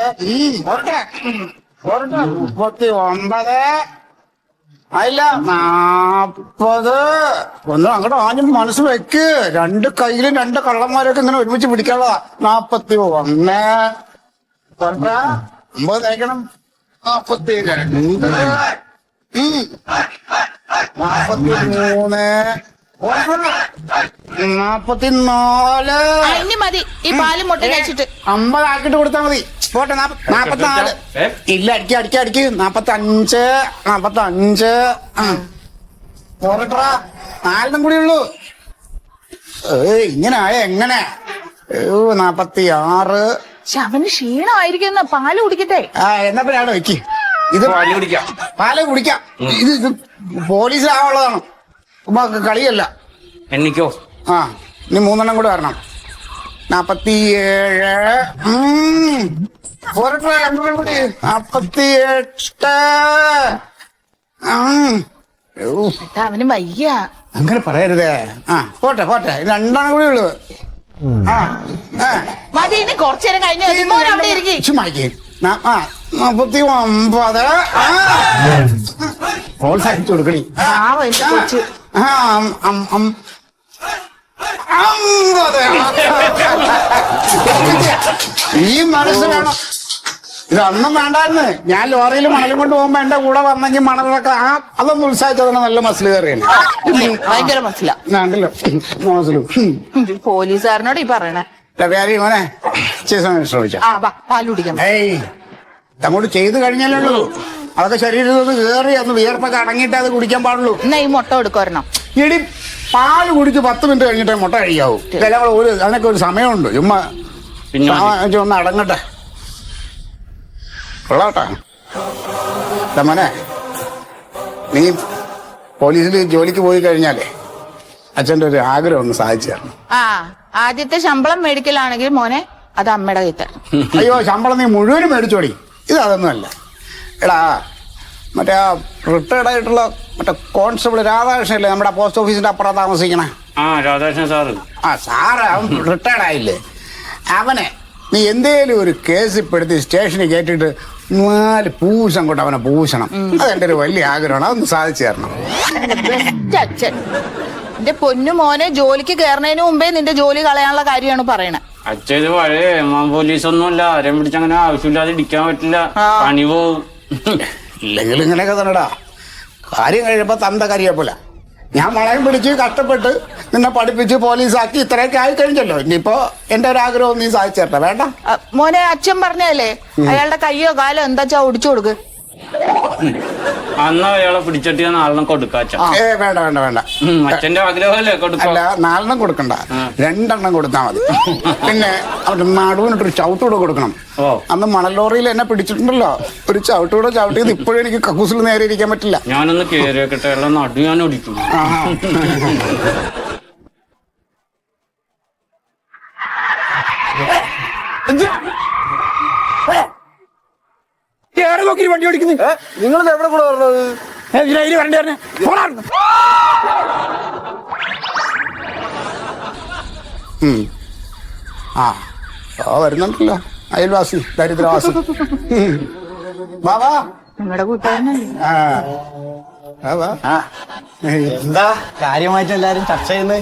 39, അല്ല 40. ഒന്ന് അങ്ങോട്ട് ആഞ്ഞും മനസ്സ് വെക്ക്. 2 കയ്യിലും 2 കള്ളന്മാരൊക്കെ ഇങ്ങനെ ഒരുമിച്ച് പിടിക്കാനുള്ള. 41, 50 തയ്ക്കണം. 42, 43, 44. ഇനി മതി ഈ പാലും മുട്ട കഴിച്ചിട്ട്. 50 ആക്കിട്ട് കൊടുത്താൽ മതി. പോട്ടെ. 44. ഇല്ല അടിക്ക്. 45, 45. പോരട്ടാ, 4 കൂടി ഉള്ളൂ. ഇങ്ങനെ ആയ എങ്ങനെ? 46, പക്ഷെ അവന് ക്ഷീണമായിരിക്കുന്ന പാല് കുടിക്കട്ടെ. എന്നാ പിന്നെ വെക്ക്. ഇത് പാല് കുടിക്കാം. പാല് കുടിക്കാം. ഇത് പോലീസിലാവുള്ളതാണ്, കളിയല്ല. എനിക്കോ? ആ, ഇനി 3 കൂടെ വരണം. 47 ഏട്ടാ, അവന് വയ്യ. അങ്ങനെ പറയരുതേ. പോട്ടെ പോട്ടെ, 2 കൂടെ ഉള്ളു. മതി, ഇനി കുറച്ചേരം കഴിഞ്ഞ് അവിടെ ഇരിക്കും. ചുമ്മാക്കി 49 പ്രോത്സാഹിച്ചു കൊടുക്കണി. പാവം എന്റെ കൊച്ച്. 50. ഈ മനസ്സ് വേണം. ഇതൊന്നും വേണ്ടായിരുന്നു. ഞാൻ ലോറിയിൽ മണലും കൊണ്ട് പോകുമ്പോ എന്റെ കൂടെ വന്നെങ്കിൽ മണലൊക്കെ അതൊന്നും ഉത്സാഹിച്ചതാണ്. നല്ല മസിൽ കയറിയാണ്. ഭയങ്കര മനസ്സിലാ. വേണ്ടല്ലോ മനസ്സിലും. പോലീസുകാരനോട് ഈ പറയണേ. മോനെ ശ്രമിച്ച പാല് കുടിക്കണം. അങ്ങോട്ട് ചെയ്ത് കഴിഞ്ഞാലുള്ളൂ. അതൊക്കെ ശരീരത്തിൽ ഒന്ന് കയറി ഒന്ന് വിയർപ്പൊക്കെ അടങ്ങിയിട്ടേ അത് കുടിക്കാൻ പാടുള്ളൂ. എന്നാ ഈ മുട്ട കൊടുക്കുമായിരുന്നോ? ഇടി പാല് കുടിച്ച് 10 മിനിറ്റ് കഴിഞ്ഞിട്ടേ മുട്ട കഴിക്കാവൂ. അതിനൊക്കെ ഒരു സമയമുണ്ട്. ചുമ്മാ ഒന്ന് അടങ്ങട്ടെ. കൊള്ളാട്ടാ മോനെ, നീ പോലീസിൽ ജോലിക്ക് പോയി കഴിഞ്ഞാലേ അച്ഛൻ്റെ ഒരു ആഗ്രഹം ഒന്ന് സാധിച്ചു തരണം. ആദ്യത്തെ ശമ്പളം മേടിക്കലാണെങ്കിൽ മോനെ അത് അമ്മയുടെ കയ്യിൽ തരണം. അയ്യോ, ശമ്പളം നീ മുഴുവനും മേടിച്ചോടി. അതൊന്നുമല്ല. എടാ, മറ്റേ റിട്ടയർഡ് ആയിട്ടുള്ള മറ്റേ കോൺസ്റ്റബിൾ രാധാകൃഷ്ണല്ലേ, നമ്മുടെ പോസ്റ്റ് ഓഫീസിന്റെ അപ്പുറം താമസിക്കണേ? രാധാകൃഷ്ണൻ സാറ്. സാറ് അവൻ റിട്ടയർഡ് ആയില്ലേ? അവനെ നീ എന്തേലും ഒരു കേസ് പെടുത്തി സ്റ്റേഷനിൽ കേട്ടിട്ട് 4 പൂശം കൊണ്ട് അവനെ പൂശണം. അതെന്റെ ഒരു വലിയ ആഗ്രഹമാണ്. അതൊന്ന് സാധിച്ചു തരണം. ബെസ്റ്റ് അച്ഛൻ. എന്റെ പൊന്നു മോനെ, ജോലിക്ക് കയറുന്നതിന് മുമ്പേ നിന്റെ ജോലി കളയാനുള്ള കാര്യമാണ് പറയണേ. അച്ഛൻ ഇത് പഴയ പോലീസ് ഒന്നുമല്ല. ആരെയും പിടിച്ചങ്ങനെ ആവശ്യമില്ലാതെ ഇടിക്കാൻ പറ്റില്ല, പണി പോവും. ഇല്ലെങ്കിൽ ഇങ്ങനെയൊക്കെ തന്നെടാ. കാര്യം കഴിയുമ്പോ തന്ത കരിയപ്പോലെ. ഞാൻ വളയം പിടിച്ച് കഷ്ടപ്പെട്ട് നിന്നെ പഠിപ്പിച്ച് പോലീസാക്കി ഇത്രയൊക്കെ ആയി കഴിഞ്ഞല്ലോ. ഇനിയിപ്പോ എന്റെ ഒരു ആഗ്രഹം നീ സാധിച്ചു തരട്ടെ. വേണ്ട മോനെ, അച്ഛൻ പറഞ്ഞല്ലേ അയാളുടെ കയ്യോ കാലോ എന്താച്ചാ ഒടിച്ചു കൊടുക്ക്. അന്ന് അയാളെ പിടിച്ചിട്ട് ഞാൻ 4 കൊടുക്കാച്ച. വേണ്ട വേണ്ട വേണ്ട. അച്ഛന്റെ ആഗ്രഹമല്ലേ കൊടുക്കാം. അല്ല, 4 കൊടുക്കണ്ട, 2 കൊടുത്താൽ മതി. പിന്നെ അവിടെ നടുവിനിട്ടൊരു ചവിട്ടുകൂടെ കൊടുക്കണം. അന്ന് മണലോറിയിൽ എന്നെ പിടിച്ചിട്ടുണ്ടല്ലോ, ഒരു ചവിട്ടുകൂടെ ചവിട്ടിയത് ഇപ്പോഴും എനിക്ക് കക്കൂസിൽ നേരെ ഇരിക്കാൻ പറ്റില്ല. ഞാനൊന്ന് കേറി വെക്കട്ടെ, നടു ഞാൻ ഒടിക്കും. നോക്കി വണ്ടി ഓടിക്കുന്നത് നിങ്ങൾ എവിടെ കൂടെ പറഞ്ഞത്? വരുന്നുണ്ടല്ലോ അയൽവാസി, ദരിദ്രവാസി. ബാബാ, നിങ്ങളുടെ കൂട്ടുകാരനല്ലേ? എന്താ കാര്യമായിട്ട് എല്ലാരും ചർച്ച ചെയ്യുന്നത്?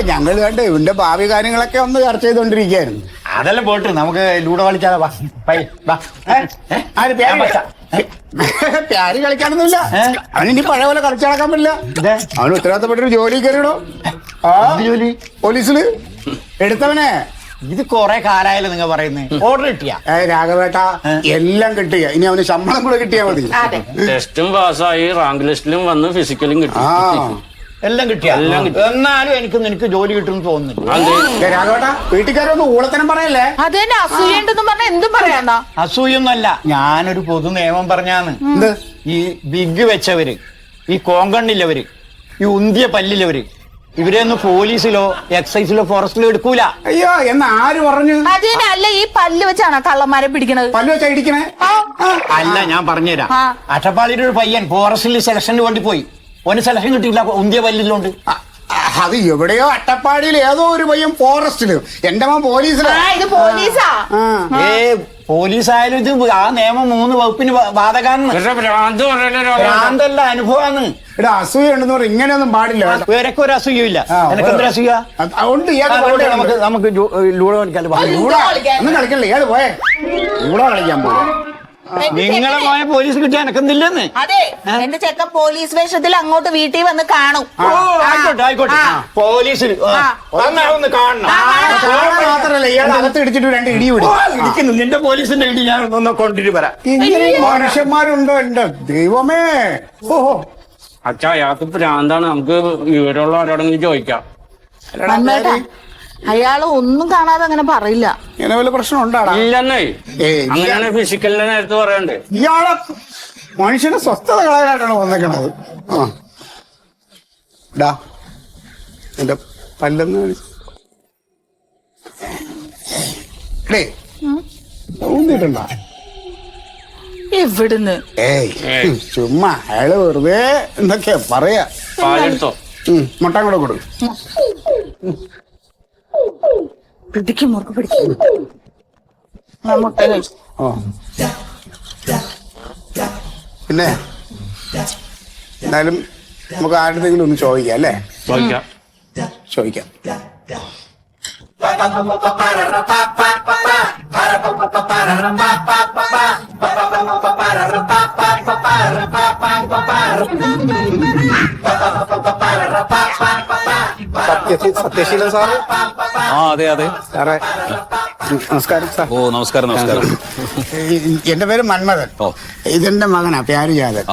ഞങ്ങൾ കണ്ട് ഇവന്റെ ഭാവി കാര്യങ്ങളൊക്കെ ഒന്ന് ചർച്ച ചെയ്തോണ്ടിരിക്കായിരുന്നു. അതെല്ലാം പോട്ട് നമുക്ക് ലൂഡോ കളിച്ചാലോ? പ്യാരി കളിക്കാനൊന്നുമില്ല. അവനിനി പഴയ പോലെ കളിച്ചു നടക്കാൻ പറ്റില്ല. അവന് ഉത്തരവാദിത്തപ്പെട്ടൊരു ജോലി കയറിയിടോ. ജോലി പോലീസില് എടുത്തവനെ. ഇത് കൊറേ കാലായാലും നിങ്ങൾ പറയുന്നത്. ഓർഡർ കിട്ടിയ രാഘവേട്ട എല്ലാം കിട്ടിയ. ഇനി അവന് ശമ്പളം കൂടെ കിട്ടിയാ മതി. ടെസ്റ്റും പാസ്സായി, റാങ്ക് ലിസ്റ്റിലും വന്ന്, ഫിസിക്കലും കിട്ടി. എല്ലാം കിട്ടിയ. എന്നാലും എനിക്ക് ജോലി കിട്ടുമെന്ന് തോന്നുന്നില്ല. രാഘവേട്ട, വീട്ടുകാരൊന്നും ഊളത്തനം പറയല്ലേ. അത് തന്നെ, അസൂയുണ്ടെന്ന് പറഞ്ഞാൽ എന്തും പറയാന്നാ. അസൂയൊന്നുമല്ല, ഞാനൊരു പൊതു നിയമം പറഞ്ഞാന്ന്. ഈ ബിഗ് വെച്ചവര്, ഈ കോങ്കണ്ണില്ലവര്, ഈ ഉന്തിയ പല്ലില്ലവര്, ഇവരെയൊന്നും പോലീസിലോ എക്സൈസിലോ ഫോറസ്റ്റിലോ എടുക്കൂല. അയ്യോ, എന്ന് ആര് പറഞ്ഞു? അതിനല്ല, ഈ പല്ല് വെച്ചാണ് കള്ളന്മാരെ പിടിക്കണത്. പല്ല് വെച്ചാ ഇടിക്കണേ? അല്ല, ഞാൻ പറഞ്ഞുതരാം. അട്ടപ്പാടിയുടെ ഒരു പയ്യൻ ഫോറസ്റ്റിൽ സെലക്ഷന് വേണ്ടി പോയി. ഓന് സെലക്ഷൻ കിട്ടിയില്ല, ഉന്തിയ പല്ലിലുണ്ട്. അത് എവിടെയോ അട്ടപ്പാടിയിൽ ഏതോ ഒരു പയ്യൻ ഫോറസ്റ്റില്. എന്റെ മോൻ പോലീസിലാ. ഇത് പോലീസാ. പോലീസായാലും ഇത് ആ നിയമം 3 വകുപ്പിന് ബാധകാന്ന്. ഭ്രാന്തല്ല, അനുഭവമാണ്. ഇവിടെ അസൂയ ഉണ്ടെന്ന് പറഞ്ഞാൽ ഇങ്ങനെയൊന്നും പാടില്ല. വേറൊക്കെ ഒരു അസൂയമില്ല. എനക്ക് എന്തൊരു അസൂയ? നമുക്ക് ലൂഡോ കളിക്കാലോ. ഒന്നും കളിക്കണില്ല, ഇയാള് പോയേ. ലൂഡോ കളിക്കാൻ പോകും. നിങ്ങളെ പോയ പോലീസ് കിട്ടിയ എനക്കെന്തില്ലെന്ന്. അതെ, എന്റെ ചെക്കൻ പോലീസ് വേഷത്തിൽ അങ്ങോട്ട് വീട്ടിൽ വന്ന് കാണും. ആയിക്കോട്ടെ. പോലീസിൽ ഒന്ന് കാണണം. മാത്രല്ല, ഇയാൾ അകത്ത് ഇടിച്ചിട്ട് 2 ഇടി ഇരിക്കുന്നു. നിന്റെ പോലീസിന്റെ ഇടി ഞാൻ ഒന്ന് കൊണ്ടിട്ട് വരാം. മനുഷ്യന്മാരുണ്ടോ എന്റെ ദൈവമേ. ഓഹോ, അച്ഛാ, അയാൾക്ക് ഭ്രാന്താണ്. നമുക്ക് വിവരമുള്ള ആരോടെങ്കിലും ചോദിക്കാം. അയാള് ഒന്നും കാണാതെ അങ്ങനെ പറയില്ല. ഇങ്ങനെ വല്ല പ്രശ്നം ഉണ്ടാടാ? ഇല്ലെന്നേ, അങ്ങനെയാണ് ഫിസിക്കലിന്റെ നേരത്തെ പറയണ്ടേ. ഇയാളെ മനുഷ്യനെ സ്വസ്ഥത കളയാനായിട്ടാണ് വന്നേക്കണത്. ആ ഡാ എന്റെ പല്ലെന്ന് ഊന്നിട്ടുണ്ടോ? എവിടുന്ന്? ഏയ് ചുമ്മാ അയാള് വെറുതെ എന്തൊക്കെയാ പറയാ. പാലെടുത്തോ? മുട്ട കൂടെ കൊടുക്കും. പിടിക്കും, മുറുക്ക് പിടിക്കും. മുട്ട കഴിച്ചു. ഓ പിന്നെ എന്തായാലും നമുക്ക് ആരുടെങ്കിലും ഒന്ന് ചോദിക്കാം അല്ലേ? ചോദിക്കാം. സത്യശീലൻ സാറ്? ആ അതെ അതെ സാറേ നമസ്കാരം സാർ. ഓ നമസ്കാരം നമസ്കാരം. എന്റെ പേര് മന്മഥൻ. ഇതെന്റെ മകനാ പ്യാരിജാതൻ.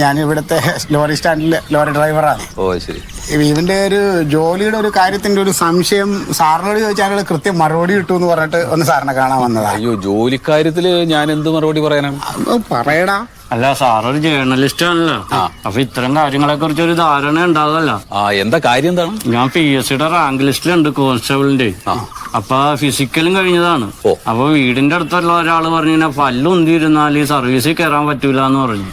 ഞാൻ ഇവിടുത്തെ ലോറി സ്റ്റാൻഡിലെ ലോറി ഡ്രൈവറാണ്. ഓ ശരി. ഇവന്റെ ഒരു ജോലിയുടെ ഒരു കാര്യത്തിന്റെ ഒരു സംശയം സാറിനോട് ചോദിച്ചാൽ കൃത്യം മറുപടി കിട്ടും എന്ന് പറഞ്ഞിട്ട് ഒന്ന് സാറിനെ കാണാൻ വന്നതാ. അയ്യോ ജോലിക്കാര്യത്തില് ഞാൻ എന്ത് മറുപടി പറയാനാണ്? പറയടാ. അല്ല, സാറൊരു ജേർണലിസ്റ്റ് ആണല്ലോ, അപ്പൊ ഇത്തരം കാര്യങ്ങളെ കുറിച്ച് ഒരു ധാരണ ഉണ്ടാകല്ല. ആ എന്താ കാര്യം എന്താണ്? ഞാൻ PSCയുടെ റാങ്ക് ലിസ്റ്റിലുണ്ട്, കോൺസ്റ്റബിളിന്റെ. അപ്പൊ ഫിസിക്കലും കഴിഞ്ഞതാണ്. അപ്പൊ വീടിന്റെ അടുത്തുള്ള ഒരാള് പറഞ്ഞു പല്ലുന്തിരുന്നാല് സർവീസിൽ കയറാൻ പറ്റൂല എന്ന് പറഞ്ഞു.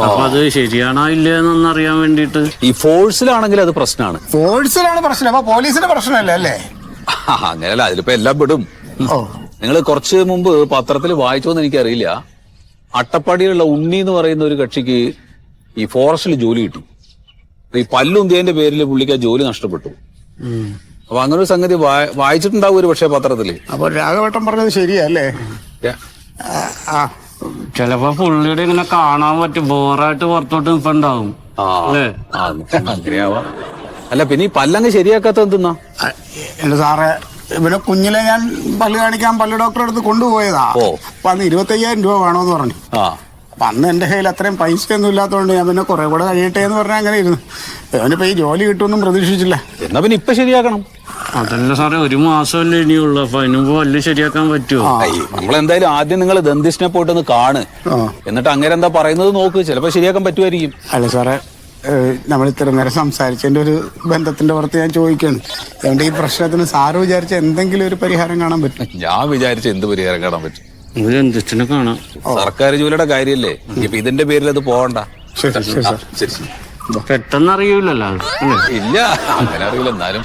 അപ്പൊ അത് ശരിയാണോ ഇല്ലെന്നൊന്നും അറിയാൻ വേണ്ടിട്ട്. ഈ ഫോഴ്സിലാണെങ്കിൽ അത് പ്രശ്നമാണ്. ഫോഴ്സിലാണ് പ്രശ്നം, അപ്പൊ പോലീസിന്റെ പ്രശ്നമല്ലേ അല്ലേ? അങ്ങനെയല്ല, അതിലിപ്പോ എല്ലാം പെടും. നിങ്ങൾ കുറച്ച് മുമ്പ് പത്രത്തിൽ വായിച്ചോന്ന് എനിക്കറിയില്ല. അട്ടപ്പാടിയിലുള്ള ഉണ്ണി എന്ന് പറയുന്ന ഒരു കക്ഷിക്ക് ഈ ഫോറസ്റ്റിൽ ജോലി കിട്ടി. ഈ പല്ലുന്തിയന്റെ പേരിൽ പുള്ളിക്ക് ആ ജോലി നഷ്ടപ്പെട്ടു. അപ്പൊ അങ്ങനെ ഒരു സംഗതി വായിച്ചിട്ടുണ്ടാവും ഒരു പക്ഷേ പത്രത്തില്. അപ്പൊ രാഘവട്ടം പറഞ്ഞത് ശരിയല്ലേ? ചിലപ്പോ പുള്ളിയുടെ ഇങ്ങനെ കാണാൻ പറ്റും, ബോറായിട്ട് പുറത്തോട്ട് നിൽപ്പുണ്ടാവും. അങ്ങനെയാവാം. അല്ല പിന്നെ ഈ പല്ലങ്ങ് ശരിയാക്കാത്ത എന്തെന്നാ? എന്റെ സാറേ, ഇവനെ കുഞ്ഞിലെ ഞാൻ പല്ല് കാണിക്കാൻ പല്ല് ഡോക്ടറെ അടുത്ത് കൊണ്ടുപോയതാ. അപ്പൊ അന്ന് 25,000 രൂപ വേണോന്ന് പറഞ്ഞു. അപ്പൊ അന്ന് എന്റെ കയ്യിൽ അത്രയും പൈസ ഒന്നും ഇല്ലാത്തതുകൊണ്ട് ഞാൻ പിന്നെ കുറെ കൂടെ കഴിയട്ടെ എന്ന് പറഞ്ഞാൽ അങ്ങനെ ഇരുന്നു. അവനിപ്പോ ഈ ജോലി കിട്ടുമെന്നും പ്രതീക്ഷിച്ചില്ല. എന്നാ പിന്നെ ഇപ്പൊ ശരിയാക്കണം. അതല്ല സാറേ, 1 മാസമല്ലേ ഇനിയുള്ളൂ. അപ്പൊ അതിനുമ്പോ പല്ല് ശരിയാക്കാൻ പറ്റുമോ? നമ്മളെന്തായാലും ആദ്യം നിങ്ങൾ ദന്തിസ്റ്റിനെ പോയിട്ടൊന്ന് കാണ്, എന്നിട്ട് അങ്ങനെ എന്താ പറയുന്നത് നോക്ക്. ചിലപ്പോ ശരിയാക്കാൻ പറ്റുമായിരിക്കും. അല്ല സാറേ, നമ്മൾ ഇത്ര നേരം സംസാരിച്ചതിന്റെ ഒരു ബന്ധത്തിന്റെ പുറത്ത് ഞാൻ ചോദിക്കുകയാണ്, അതുകൊണ്ട് ഈ പ്രശ്നത്തിന് സാറ് വിചാരിച്ച എന്തെങ്കിലും ഒരു പരിഹാരം കാണാൻ പറ്റും? ഞാൻ വിചാരിച്ച എന്ത് പരിഹാരം കാണാൻ പറ്റും? ദന്തിസ്റ്റിനെ കാണാം. സർക്കാർ ജോലിയുടെ കാര്യല്ലേ, ഇപ്പൊ ഇതിന്റെ പേരിൽ അത് പോകണ്ട. ശരി. പെട്ടെന്ന് അറിയൂലല്ലോ. ഇല്ല, അങ്ങനെ അറിയില്ല. എന്നാലും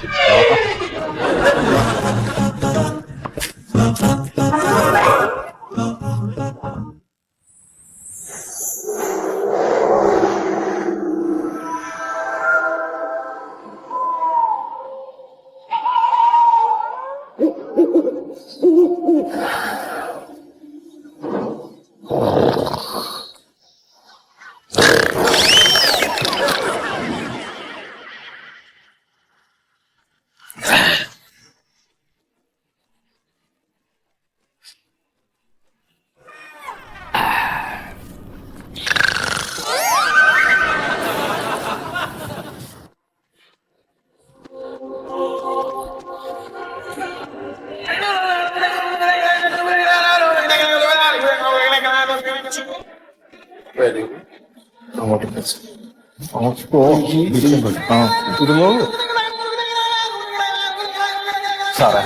സാറേ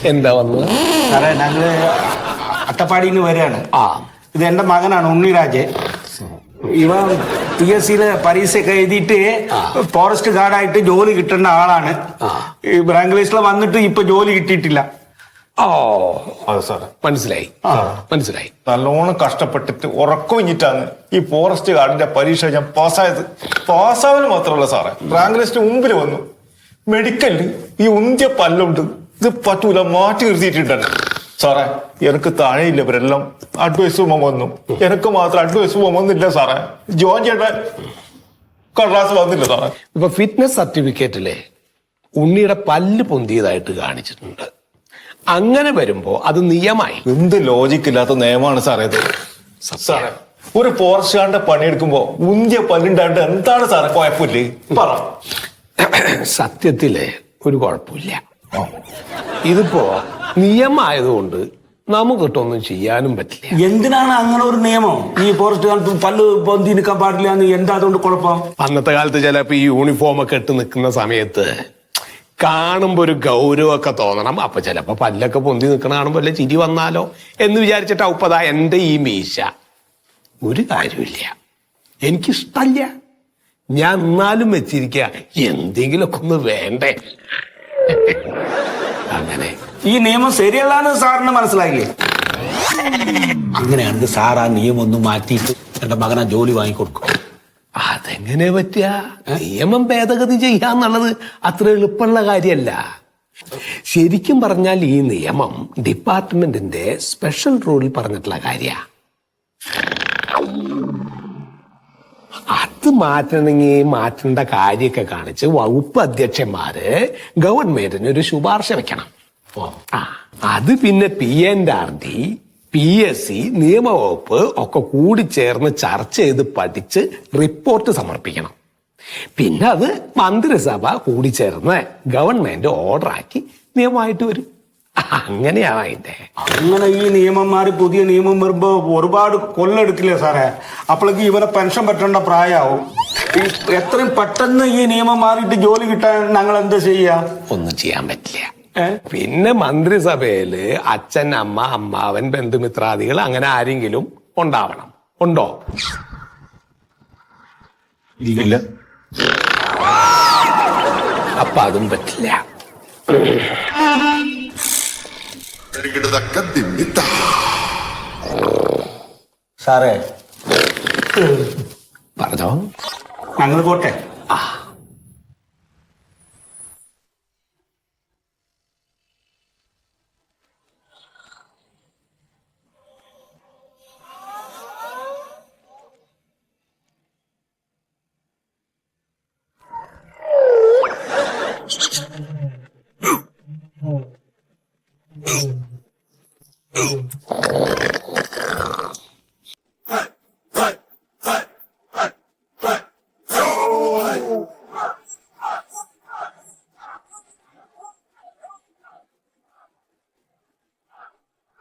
എന്താ വന്നത്? സാറേ, ഞങ്ങള് അട്ടപ്പാടിയിൽ നിന്ന് വരികയാണ്. ഇത് എന്റെ മകനാണ് ഉണ്ണിരാജ്. ഇവ PSCയിലെ പരീക്ഷയൊക്കെ എഴുതിയിട്ട് ഫോറസ്റ്റ് ഗാർഡായിട്ട് ജോലി കിട്ടേണ്ട ആളാണ്. ഈ റാങ്ക് ലിസ്റ്റിൽ വന്നിട്ട് ഇപ്പൊ ജോലി കിട്ടിയിട്ടില്ല. അതെ സാറേ, മനസ്സിലായി. നല്ലോണം കഷ്ടപ്പെട്ടിട്ട് ഉറക്കൊഴിഞ്ഞിട്ടാണ് ഈ ഫോറസ്റ്റ് ഗാർഡിന്റെ പരീക്ഷ ഞാൻ പാസ്സായത്. പാസ്സാവല് മാത്രമല്ല സാറേ, റാങ്ക് ലിസ്റ്റ് മുമ്പിൽ വന്നു. മെഡിക്കലില് ഈ ഉന്തിയ പല്ലുണ്ട്, ഇത് പറ്റൂല, മാറ്റി നിർത്തിയിട്ടുണ്ട് സാറേ. എനിക്ക് താഴെയില്ല, ഇവരെല്ലാം അഡ്വൈസ് വന്നു. എനിക്ക് മാത്രം അഡ്വൈസ് വന്നില്ല സാറേ. ജോയിൻ ചെയ്യേണ്ട കടലാസ് വന്നില്ല സാറേ. ഇപ്പൊ ഫിറ്റ്നസ് സർട്ടിഫിക്കറ്റിലെ ഉണ്ണിയുടെ പല്ല് പൊന്തിയതായിട്ട് കാണിച്ചിട്ടുണ്ട്. അങ്ങനെ വരുമ്പോ അത് നിയമമായി. എന്ത് ലോജിക്ക് ഇല്ലാത്ത നിയമമാണ് സാറേ ഇത്. സാറേ, ഒരു ഫോറസ്റ്റ് ഗാർഡിന്റെ പണിയെടുക്കുമ്പോ ഉന്തിയ പല്ലുണ്ടായിട്ട് എന്താണ് സാറേ കുഴപ്പമില്ലേ? പറ. സത്യത്തില് ഒരു കുഴപ്പമില്ല. ഇതിപ്പോ നിയമമായതുകൊണ്ട് നമുക്കിട്ടൊന്നും ചെയ്യാനും പറ്റില്ല. എന്തിനാണ് അങ്ങനെ ഒരു നിയമം? ഈ ഫോറസ്റ്റ് കാലത്ത് പല്ല് പൊന്തി നിൽക്കാൻ പാടില്ല എന്ന് എന്താ അതുകൊണ്ട് കുഴപ്പം? അന്നത്തെ കാലത്ത് ചിലപ്പോ ഈ യൂണിഫോം ഒക്കെ ഇട്ട് നിൽക്കുന്ന സമയത്ത് കാണുമ്പോ ഒരു ഗൗരവമൊക്കെ തോന്നണം. അപ്പൊ ചിലപ്പോ പല്ലൊക്കെ പൊന്തി നിൽക്കണ കാണുമ്പോ അല്ലെ ചിരി വന്നാലോ എന്ന് വിചാരിച്ചിട്ട് ഉപ്പതാ എന്റെ ഈ മീശ. ഒരു കാര്യമില്ല, എനിക്കിഷ്ടല്ല. ഞാൻ എന്നാലും വെച്ചിരിക്ക, എന്തെങ്കിലുമൊക്കെ ഒന്ന് വേണ്ടേ. അങ്ങനെ ഈ നിയമം ശരിയല്ലാന്ന് സാറിന് മനസ്സിലായില്ലേ? അങ്ങനെയാണെങ്കിൽ സാർ ആ നിയമം ഒന്ന് മാറ്റിയിട്ട് എന്റെ മകനാ ജോലി വാങ്ങിക്കൊടുക്കും. അതെങ്ങനെ പറ്റുക? നിയമം ഭേദഗതി ചെയ്യാന്നുള്ളത് അത്ര എളുപ്പമുള്ള കാര്യമല്ല. ശരിക്കും പറഞ്ഞാൽ ഈ നിയമം ഡിപ്പാർട്ട്മെന്റിന്റെ സ്പെഷ്യൽ റൂളിൽ പറഞ്ഞിട്ടുള്ള കാര്യ. അത് മാറ്റണമെങ്കിൽ മാറ്റേണ്ട കാര്യമൊക്കെ കാണിച്ച് വകുപ്പ് അധ്യക്ഷന്മാര് ഗവൺമെന്റിന് ഒരു ശുപാർശ വെക്കണം. അത് പിന്നെ PNRD, PSC, നിയമവകുപ്പ് ഒക്കെ കൂടി ചേർന്ന് ചർച്ച ചെയ്ത് പഠിച്ച് റിപ്പോർട്ട് സമർപ്പിക്കണം. പിന്നെ അത് മന്ത്രിസഭ കൂടി ചേർന്ന് ഗവൺമെന്റ് ഓർഡറാക്കി നിയമമായിട്ട് വരും. അങ്ങനെയാണ് അതിന്റെ. അങ്ങനെ ഈ നിയമം മാറി പുതിയ നിയമം വരുമ്പോ ഒരുപാട് കൊല്ലെടുക്കില്ലേ സാറേ? അപ്പോഴേക്ക് ഇവരെ പെൻഷൻ പറ്റേണ്ട പ്രായമാവും. എത്രയും പെട്ടെന്ന് ഈ നിയമം മാറിയിട്ട് ജോലി കിട്ടാൻ ഞങ്ങൾ എന്താ ചെയ്യാ? ഒന്നും ചെയ്യാൻ പറ്റില്ല. പിന്നെ മന്ത്രിസഭയില് അച്ഛൻ, അമ്മ, അമ്മാവൻ, ബന്ധുമിത്രാദികൾ അങ്ങനെ ആരെങ്കിലും ഉണ്ടാവണം. ഉണ്ടോ? ഇല്ല. അപ്പൊ അതും പറ്റില്ല. സാറേ പറഞ്ഞോ. ഞങ്ങൾ പോട്ടെ.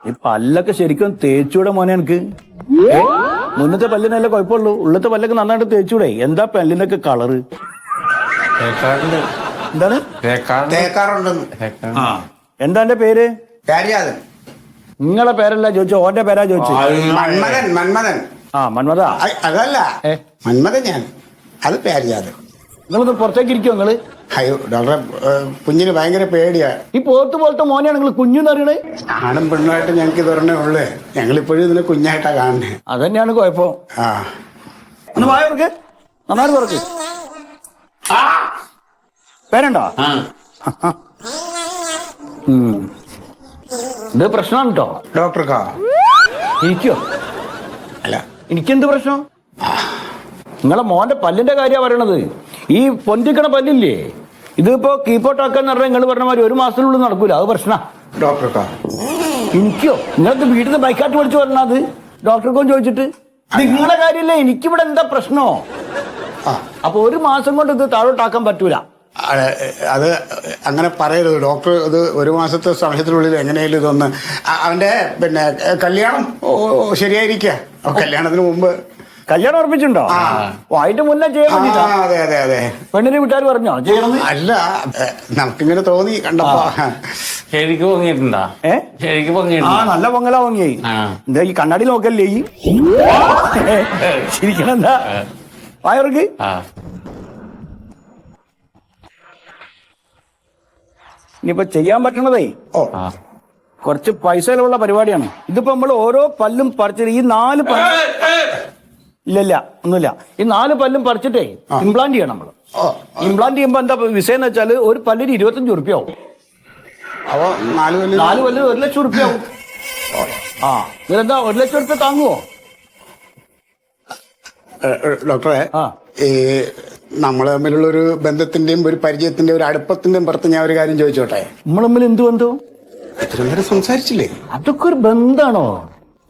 ഈ പല്ലൊക്കെ ശരിക്കും തേച്ചൂടെ മോനെ? എനിക്ക് മുന്നത്തെ പല്ലിനല്ല കുഴപ്പമുള്ളൂ, ഉള്ളത്തെ പല്ലൊക്കെ നന്നായിട്ട് തേച്ചൂടെ? എന്താ പല്ലിനൊക്കെ കളറ്? എന്താണ്? എന്താ എന്റെ പേര്? നിങ്ങളെ പേരല്ല ചോദിച്ചോ, ഓന്റെ പേരാ ചോദിച്ചു. മന്മഥൻ. ആ മന്മഥ അതല്ല, മന്മഥൻ ഞാൻ. അത് പേരിയാതെ. നിങ്ങളൊന്ന് പുറത്തേക്ക് ഇരിക്കുമോ നിങ്ങള്? അയ്യോ ഡോക്ടറെ, കുഞ്ഞിന് ഭയങ്കര പേടിയാ. ഈ പോത്ത് പോലത്തെ മോനെയാണ് നിങ്ങൾ കുഞ്ഞെന്ന് അറിയണേ? ആണും പെണ്ണുമായിട്ട് ഞങ്ങൾക്ക് ഇതൊരെണ്ണേ ഉള്ളേ. ഞങ്ങളിപ്പോഴും ഇതിനെ കുഞ്ഞായിട്ടാ കാണണേ. അതന്നെയാണ് കുഴപ്പം. ആ ഒന്ന് വായർക്ക് നന്നായിട്ട് തുറക്ക്. പേരുണ്ടോ? ഇത് പ്രശ്നമാണ് കേട്ടോ ഡോക്ടർക്കാ. ഇരിക്കോ? അല്ല എനിക്കെന്ത് പ്രശ്നം? നിങ്ങളെ മോന്റെ പല്ലിന്റെ കാര്യമാണ് പറയണത്. ഈ പൊന്തിക്കണ പല്ലില്ലേ, ഇതിപ്പോ കീപ്പോട്ടാക്കാന്ന് പറഞ്ഞാൽ നിങ്ങൾ പറഞ്ഞ മാതിരി 1 മാസത്തിനുള്ളിൽ നടക്കൂല. അത് പ്രശ്ന. ഡോക്ടർക്കാ. എനിക്കോ? നിങ്ങൾക്ക് വീട്ടിൽ നിന്ന് ബൈക്കാറ്റ് വിളിച്ചു പറഞ്ഞത് ഡോക്ടർക്കോ ചോദിച്ചിട്ട്? നിങ്ങളുടെ കാര്യമല്ലേ, എനിക്കിവിടെ എന്താ പ്രശ്നോ? അപ്പൊ 1 മാസം കൊണ്ട് ഇത് താഴോട്ടാക്കാൻ പറ്റൂല. അത് അങ്ങനെ പറയരുത് ഡോക്ടർ. ഇത് 1 മാസത്തെ സമയത്തിനുള്ളിൽ എങ്ങനെയാലും ഇതൊന്ന് അവന്റെ പിന്നെ കല്യാണം ശരിയായിരിക്കുക. കല്യാണത്തിന് മുമ്പ് കല്യാണം ഉറപ്പിച്ചിട്ടുണ്ടോ? അതിന്റെ മുന്നേ ചെയ്യാൻ വേണ്ടിട്ടാ? അതെ അതെ അതെ. പെണ്ണിനെ വീട്ടുകാർ പറഞ്ഞോ ചെയ്യണം? അല്ല, നമുക്കിങ്ങനെ തോന്നി കണ്ടപ്പോ. ശരിക്കും പൊങ്ങിയിട്ടുണ്ടോ? ശരിക്കും ആ പൊങ്ങിയിട്ടുണ്ടോ? നല്ല പൊങ്ങലാ പൊങ്ങി. എന്താ ഈ കണ്ണാടി നോക്കല്ലേ ഈ ശരിക്കണം? എന്താ വായർക്ക്? ഇനിയിപ്പോ ചെയ്യാൻ പറ്റണതേ കുറച്ച് പൈസയിലുള്ള പരിപാടിയാണ്. ഇതിപ്പോ നമ്മൾ ഓരോ പല്ലും പറിച്ചിട്ട് ഈ 4 പല്ല് ഇല്ല ഒന്നുമില്ല, ഈ 4 പല്ലും പറിച്ചിട്ടേ ഇംപ്ലാന്റ് ചെയ്യണം നമ്മള്. ഇംപ്ലാന്റ് ചെയ്യുമ്പോ എന്താ വിഷയം വെച്ചാല് ഒരു പല്ലിന് 25 ഉറുപ്പ്യാവും. 4 പല്ലിന് 1 ലക്ഷം ഉറുപ്പ്യാവും. ഇതെന്താ 1 ലക്ഷം ഉറുപ്പ്യ താങ്ങുവോ? ഡോക്ടറെ, ഈ നമ്മൾ തമ്മിലുള്ള ഒരു ബന്ധത്തിന്റെയും ഒരു പരിചയത്തിന്റെയും ഒരു അടുപ്പത്തിന്റെയും പുറത്ത് ഞാൻ ഒരു കാര്യം ചോദിച്ചോട്ടെ? നമ്മൾ തമ്മിൽ എന്ത് ബന്ധവും? ഇത്രയും നേരം സംസാരിച്ചില്ലേ? അതൊക്കെ ഒരു ബന്ധാണോ?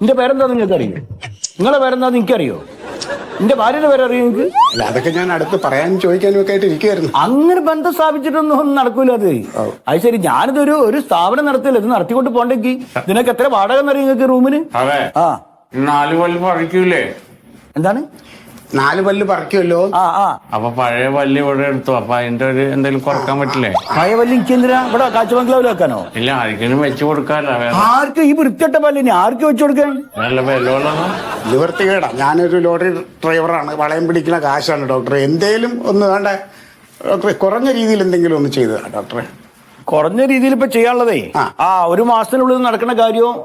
നിന്റെ പേരെന്താ നിങ്ങൾക്ക് അറിയോ? നിങ്ങളെ പേരെന്താ നിങ്ങൾക്കറിയോ? എന്റെ ഭാര്യയുടെ പേര് അറിയാം നിങ്ങൾക്ക്? അല്ല, അതൊക്കെ ഞാൻ അടുത്ത് പറയാനും ചോദിക്കാനും ഒക്കെ ആയിട്ട് ഇരിക്കുവായിരുന്നു. അങ്ങനെ ബന്ധം സ്ഥാപിച്ചിട്ടൊന്നും നടക്കൂല അത്. അത് ശരി, ഞാനിതൊരു സ്ഥാപനം നടത്തില്ല, ഇത് നടത്തിക്കൊണ്ട് പോണ്ടെങ്കിൽ ഇതിനൊക്കെ എത്ര വാടക എന്നറിയാം നിങ്ങൾക്ക് റൂമിന്? അതെ, ആ 4 പല്ല് പറിക്കൂലേ? എന്താണ് 4 പല്ല് പറിക്കുമല്ലോ. അപ്പൊ പഴയ പല്ല് ഇവിടെ എടുത്തു, അപ്പൊ അതിന്റെ ഒരു എന്തെങ്കിലും കുറക്കാൻ പറ്റില്ലേ? പഴയ പല്ല് എനിക്ക് എന്തിനാ ഇവിടെ കാഴ്ച ബംഗ്ലാവിൽ വെക്കാനോ? ഇല്ല, ആർക്കെങ്കിലും വെച്ച് കൊടുക്കാല്ലോ. ആർക്ക് ഈ വൃത്തിയട്ട പല്ലിന് ആർക്ക് വെച്ചു കൊടുക്കാൻ? നല്ല വിലയുള്ളതോ? നിവർത്തികേടാ. ഞാനൊരു ലോറി ഡ്രൈവറാണ്, വളയം പിടിക്കുന്ന കാശാണ് ഡോക്ടറെ. എന്തേലും ഒന്ന് വേണ്ട ഡോക്ടറെ, കുറഞ്ഞ രീതിയിൽ എന്തെങ്കിലും ഒന്ന് ചെയ്തു ഡോക്ടറെ. കുറഞ്ഞ രീതിയിൽ ഇപ്പൊ ചെയ്യാനുള്ളതേ ഒരു മാസത്തിനുള്ളിൽ നടക്കുന്ന കാര്യവും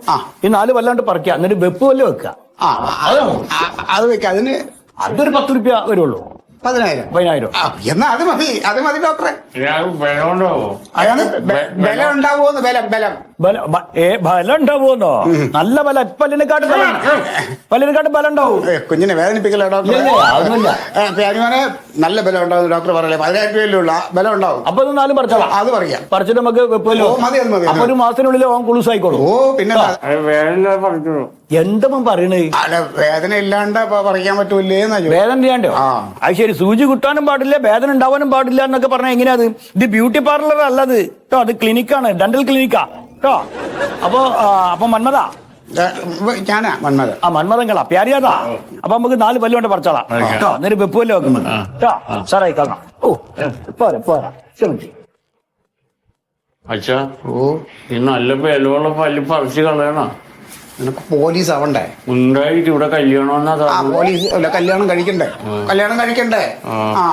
ഈ 4 പല്ലാണ്ട് പറിക്കുക, എന്നിട്ട് വെപ്പ് പല്ല് വെക്കുക. അത് വെക്കാം. അതിന് അതൊരു 10 രൂപ വരുള്ളൂ. 10,000 എന്നാ അത് മതി, അത് മതി ഡോക്ടറെ. വില ബലം ഉണ്ടാവുമോന്ന്? ബലം ബലം ഉണ്ടാവുമെന്നോ? നല്ല ബലം, പല്ലിനെക്കാട്ട് ബലം, പല്ലിനെക്കാട്ട് ബലം ഉണ്ടാവും. കുഞ്ഞിനെ വേദനിപ്പിക്കല ഡോക്ടറെ. ഞാനുമാനെ നല്ല ബലം ഉണ്ടാവും ഡോക്ടർ പറയല്ലേ. 10,000 രൂപയിലുള്ള ബലം ഉണ്ടാവും. അപ്പൊ ഇത് 4 പറിച്ചോളാം. അത് പറയാം. പറിച്ചിട്ട് നമുക്ക് വെപ്പല്ലോ. അപ്പൊ ഒരു മാസത്തിനുള്ളിൽ അവൻ കുളുസ് ആയിക്കോളൂ. പിന്നെ എന്താ പറയണേ? വേദന ഇല്ലാണ്ട് പറിക്കാൻ പറ്റൂലേ? വേദന ഇല്ലാണ്ടോ? അത് ശരി, സൂചി കുത്താനും പാടില്ല, വേദന ഉണ്ടാവാനും പാടില്ല എന്നൊക്കെ പറഞ്ഞാൽ എങ്ങനെയാ അത്? ഇത് ബ്യൂട്ടി പാർലർ അല്ലത് കേട്ടോ, അത് ക്ലിനിക്കാണ്, ഡെന്റൽ ക്ലിനിക്കാ കേട്ടോ. അപ്പൊ മന്മത, ഞാനാ മന്മത. മന്മതങ്ങളാ പ്യാരിയാതാ. അപ്പൊ നമുക്ക് 4 പല്ല് കൊണ്ട് പറിച്ചാളാം കേട്ടോ, എന്നിട്ട് വെപ്പുവല്ലോ വെക്കുന്നത് കേട്ടോ. സാറായി കാണാം. പോരാ അച്ഛാ, ഈ നല്ല വിലയുള്ള പല്ല് പറിച്ച് കളയണോ? നിനക്ക് പോലീസ് ആവണ്ടേ? ഉണ്ടായിട്ട് ഇവിടെ കല്യാണം പോലീസ് കല്യാണം കഴിക്കണ്ടേ? ആ